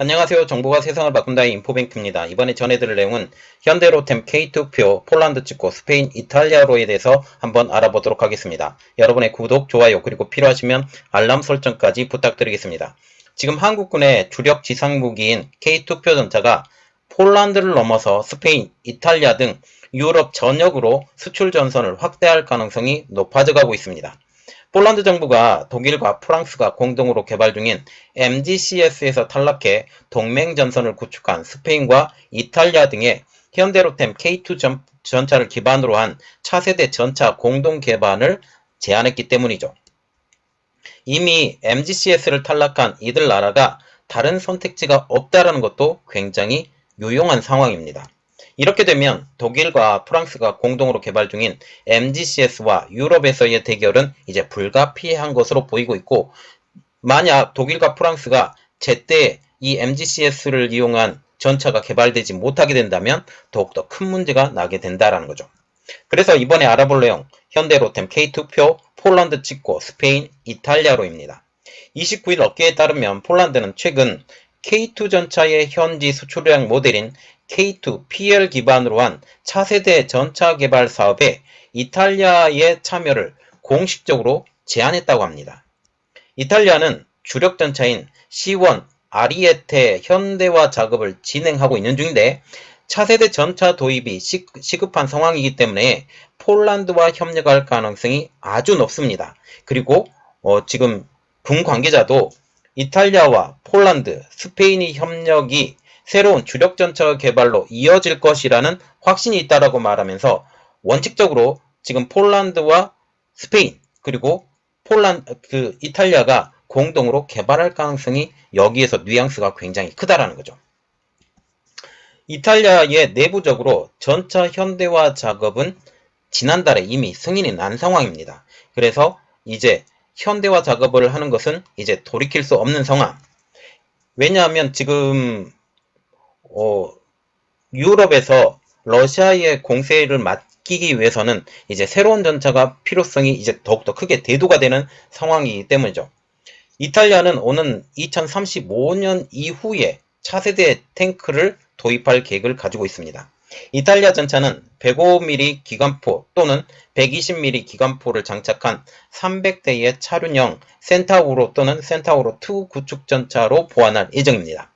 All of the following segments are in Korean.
안녕하세요. 정보가 세상을 바꾼다의 인포뱅크입니다. 이번에 전해드릴 내용은 현대로템 K2표 폴란드 찍고 스페인, 이탈리아로에 대해서 한번 알아보도록 하겠습니다. 여러분의 구독, 좋아요, 그리고 필요하시면 알람 설정까지 부탁드리겠습니다. 지금 한국군의 주력 지상무기인 K2표 전차가 폴란드를 넘어서 스페인, 이탈리아 등 유럽 전역으로 수출 전선을 확대할 가능성이 높아져 가고 있습니다. 폴란드 정부가 독일과 프랑스가 공동으로 개발 중인 MGCS에서 탈락해 동맹 전선을 구축한 스페인과 이탈리아 등의 현대로템 K2 전차를 기반으로 한 차세대 전차 공동 개발을 제안했기 때문이죠. 이미 MGCS를 탈락한 이들 나라가 다른 선택지가 없다는 것도 굉장히 유용한 상황입니다. 이렇게 되면 독일과 프랑스가 공동으로 개발 중인 MGCS와 유럽에서의 대결은 이제 불가피한 것으로 보이고 있고, 만약 독일과 프랑스가 제때 이 MGCS를 이용한 전차가 개발되지 못하게 된다면 더욱더 큰 문제가 나게 된다는 거죠. 그래서 이번에 알아볼 내용, 현대로템 K2표 폴란드 찍고 스페인, 이탈리아로입니다. 29일 업계에 따르면 폴란드는 최근 K2 전차의 현지 수출량 모델인 K2 PL 기반으로 한 차세대 전차 개발 사업에 이탈리아의 참여를 공식적으로 제안했다고 합니다. 이탈리아는 주력 전차인 C1 아리에테 현대화 작업을 진행하고 있는 중인데, 차세대 전차 도입이 시급한 상황이기 때문에 폴란드와 협력할 가능성이 아주 높습니다. 그리고 지금 군 관계자도 이탈리아와 폴란드, 스페인의 협력이 새로운 주력 전차 개발로 이어질 것이라는 확신이 있다라고 말하면서, 원칙적으로 지금 폴란드와 스페인 그리고 이탈리아가 공동으로 개발할 가능성이 여기에서 뉘앙스가 굉장히 크다라는 거죠. 이탈리아의 내부적으로 전차 현대화 작업은 지난달에 이미 승인이 난 상황입니다. 그래서 이제 현대화 작업을 하는 것은 이제 돌이킬 수 없는 상황. 왜냐하면 지금 유럽에서 러시아의 공세를 막기 위해서는 이제 새로운 전차가 필요성이 이제 더욱더 크게 대두가 되는 상황이기 때문이죠. 이탈리아는 오는 2035년 이후에 차세대 탱크를 도입할 계획을 가지고 있습니다. 이탈리아 전차는 105mm 기관포 또는 120mm 기관포를 장착한 300대의 차륜형 센타우로 또는 센타우로2 구축 전차로 보완할 예정입니다.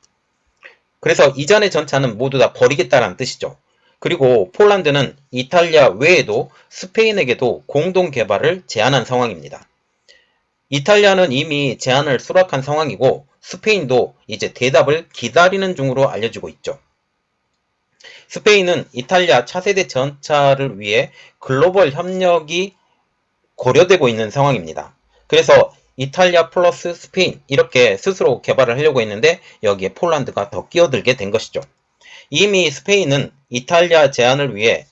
그래서 이전의 전차는 모두 다 버리겠다는 뜻이죠. 그리고 폴란드는 이탈리아 외에도 스페인에게도 공동 개발을 제안한 상황입니다. 이탈리아는 이미 제안을 수락한 상황이고, 스페인도 이제 대답을 기다리는 중으로 알려지고 있죠. 스페인은 이탈리아 차세대 전차를 위해 글로벌 협력이 고려되고 있는 상황입니다. 그래서 이탈리아 플러스 스페인 이렇게 스스로 개발을 하려고 했는데, 여기에 폴란드가 더 끼어들게 된 것이죠. 이미 스페인은 이탈리아 제안을 위해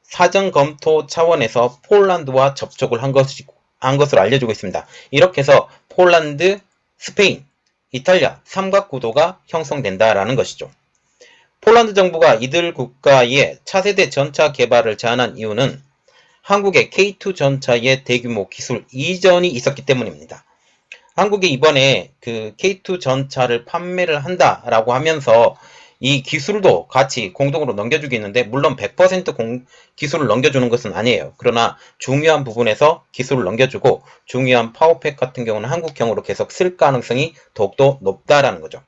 사전 검토 차원에서 폴란드와 접촉을 한 것으로 알려지고 있습니다. 이렇게 해서 폴란드, 스페인, 이탈리아 삼각구도가 형성된다라는 것이죠. 폴란드 정부가 이들 국가의 차세대 전차 개발을 제안한 이유는 한국의 K2 전차의 대규모 기술 이전이 있었기 때문입니다. 한국이 이번에 그 K2 전차를 판매를 한다라고 하면서 이 기술도 같이 공동으로 넘겨주겠는데, 물론 100% 기술을 넘겨주는 것은 아니에요. 그러나 중요한 부분에서 기술을 넘겨주고, 중요한 파워팩 같은 경우는 한국형으로 계속 쓸 가능성이 더욱더 높다라는 거죠.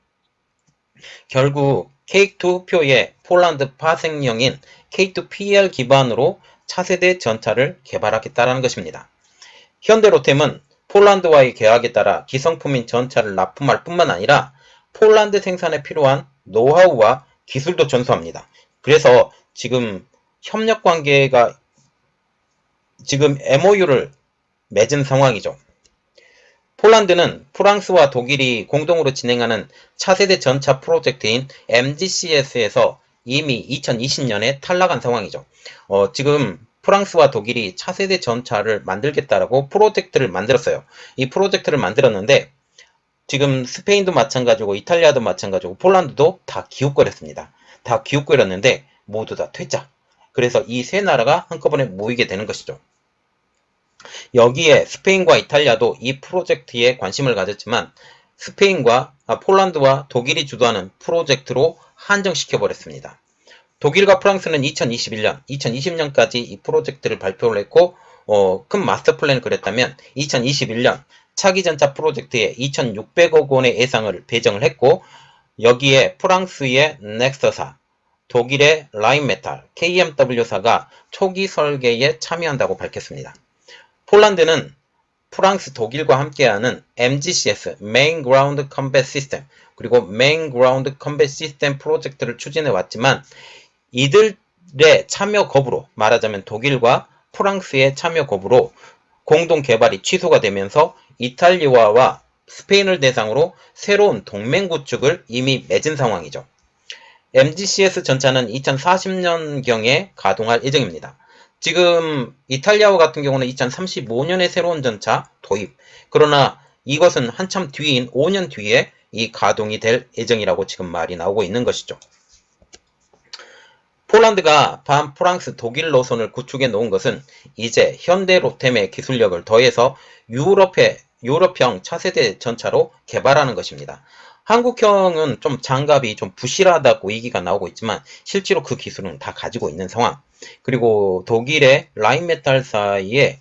결국 K2표의 폴란드 파생형인 K2PL 기반으로 차세대 전차를 개발하겠다는 것입니다. 현대로템은 폴란드와의 계약에 따라 기성품인 전차를 납품할 뿐만 아니라 폴란드 생산에 필요한 노하우와 기술도 전수합니다. 그래서 지금 협력 관계가 지금 MOU를 맺은 상황이죠. 폴란드는 프랑스와 독일이 공동으로 진행하는 차세대 전차 프로젝트인 MGCS에서 이미 2020년에 탈락한 상황이죠. 지금 프랑스와 독일이 차세대 전차를 만들겠다라고 프로젝트를 만들었어요. 이 프로젝트를 만들었는데, 지금 스페인도 마찬가지고 이탈리아도 마찬가지고 폴란드도 다 기웃거렸습니다. 다 기웃거렸는데 모두 다 퇴짜. 그래서 이 세 나라가 한꺼번에 모이게 되는 것이죠. 여기에 스페인과 이탈리아도 이 프로젝트에 관심을 가졌지만, 폴란드와 독일이 주도하는 프로젝트로 한정시켜버렸습니다. 독일과 프랑스는 2020년까지 이 프로젝트를 발표를 했고 큰 마스터 플랜을 그렸다면 2021년 차기전차 프로젝트에 2,600억 원의 예산을 배정을 했고 여기에 프랑스의 넥서사, 독일의 라인메탈, KMW사가 초기 설계에 참여한다고 밝혔습니다. 폴란드는 프랑스, 독일과 함께하는 MGCS, Main Ground Combat System, 그리고 Main Ground Combat System 프로젝트를 추진해 왔지만 이들의 참여 거부로, 말하자면 독일과 프랑스의 참여 거부로 공동 개발이 취소가 되면서 이탈리아와 스페인을 대상으로 새로운 동맹 구축을 이미 맺은 상황이죠. MGCS 전차는 2040년경에 가동할 예정입니다. 지금 이탈리아와 같은 경우는 2035년에 새로운 전차 도입. 그러나 이것은 한참 뒤인 5년 뒤에 이 가동이 될 예정이라고 지금 말이 나오고 있는 것이죠. 폴란드가 반프랑스 독일 노선을 구축해 놓은 것은 이제 현대 로템의 기술력을 더해서 유럽형 차세대 전차로 개발하는 것입니다. 한국형은 좀 장갑이 좀 부실하다고 얘기가 나오고 있지만 실제로 그 기술은 다 가지고 있는 상황. 그리고 독일의 라인메탈사의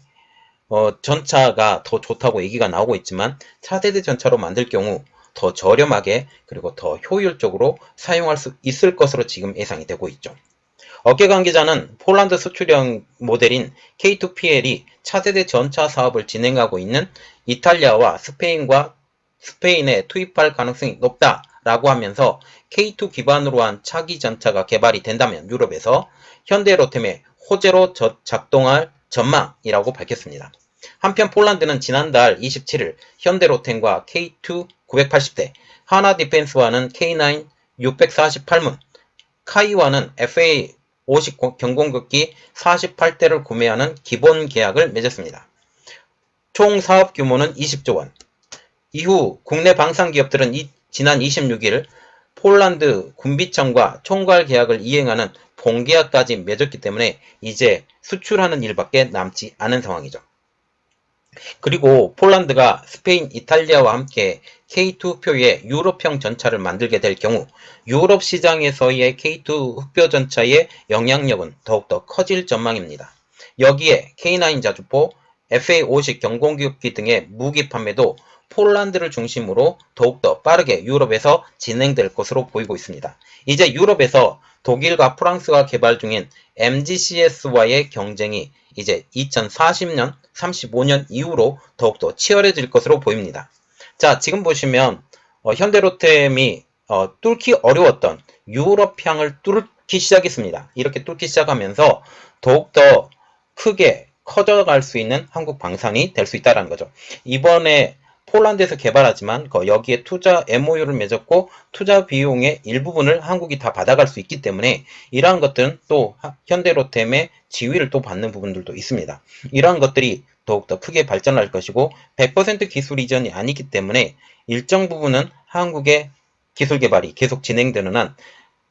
전차가 더 좋다고 얘기가 나오고 있지만 차세대 전차로 만들 경우 더 저렴하게 그리고 더 효율적으로 사용할 수 있을 것으로 지금 예상이 되고 있죠. 업계 관계자는 폴란드 수출형 모델인 K2PL이 차세대 전차 사업을 진행하고 있는 이탈리아와 스페인에 투입할 가능성이 높다라고 하면서 K2 기반으로 한 차기 전차가 개발이 된다면 유럽에서 현대로템의 호재로 작동할 전망이라고 밝혔습니다. 한편 폴란드는 지난달 27일 현대로템과 K2 980대, 하나디펜스와는 K9 648문, 카이와는 FA 50 경공격기 48대를 구매하는 기본 계약을 맺었습니다. 총 사업 규모는 20조 원. 이후 국내 방산기업들은 지난 26일 폴란드 군비청과 총괄 계약을 이행하는 본계약까지 맺었기 때문에 이제 수출하는 일밖에 남지 않은 상황이죠. 그리고 폴란드가 스페인, 이탈리아와 함께 K2표의 유럽형 전차를 만들게 될 경우 유럽 시장에서의 K2 흑표 전차의 영향력은 더욱더 커질 전망입니다. 여기에 K9 자주포, FA-50 경공격기 등의 무기 판매도 폴란드를 중심으로 더욱더 빠르게 유럽에서 진행될 것으로 보이고 있습니다. 이제 유럽에서 독일과 프랑스가 개발 중인 MGCS와의 경쟁이 이제 2040년, 35년 이후로 더욱더 치열해질 것으로 보입니다. 자, 지금 보시면 현대로템이 뚫기 어려웠던 유럽향을 뚫기 시작했습니다. 이렇게 뚫기 시작하면서 더욱더 크게 커져갈 수 있는 한국 방산이 될 수 있다는 거죠. 이번에 폴란드에서 개발하지만 여기에 투자 MOU를 맺었고 투자 비용의 일부분을 한국이 다 받아갈 수 있기 때문에 이러한 것들은 또 현대로템의 지위를 또 받는 부분들도 있습니다. 이러한 것들이 더욱더 크게 발전할 것이고 100% 기술 이전이 아니기 때문에 일정 부분은 한국의 기술 개발이 계속 진행되는 한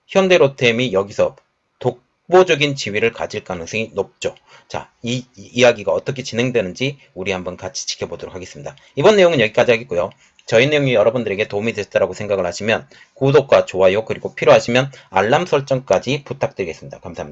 현대로템이 여기서 독보적인 지위를 가질 가능성이 높죠. 자, 이 이야기가 어떻게 진행되는지 우리 한번 같이 지켜보도록 하겠습니다. 이번 내용은 여기까지 하겠고요. 저희 내용이 여러분들에게 도움이 됐다고 생각을 하시면 구독과 좋아요 그리고 필요하시면 알람 설정까지 부탁드리겠습니다. 감사합니다.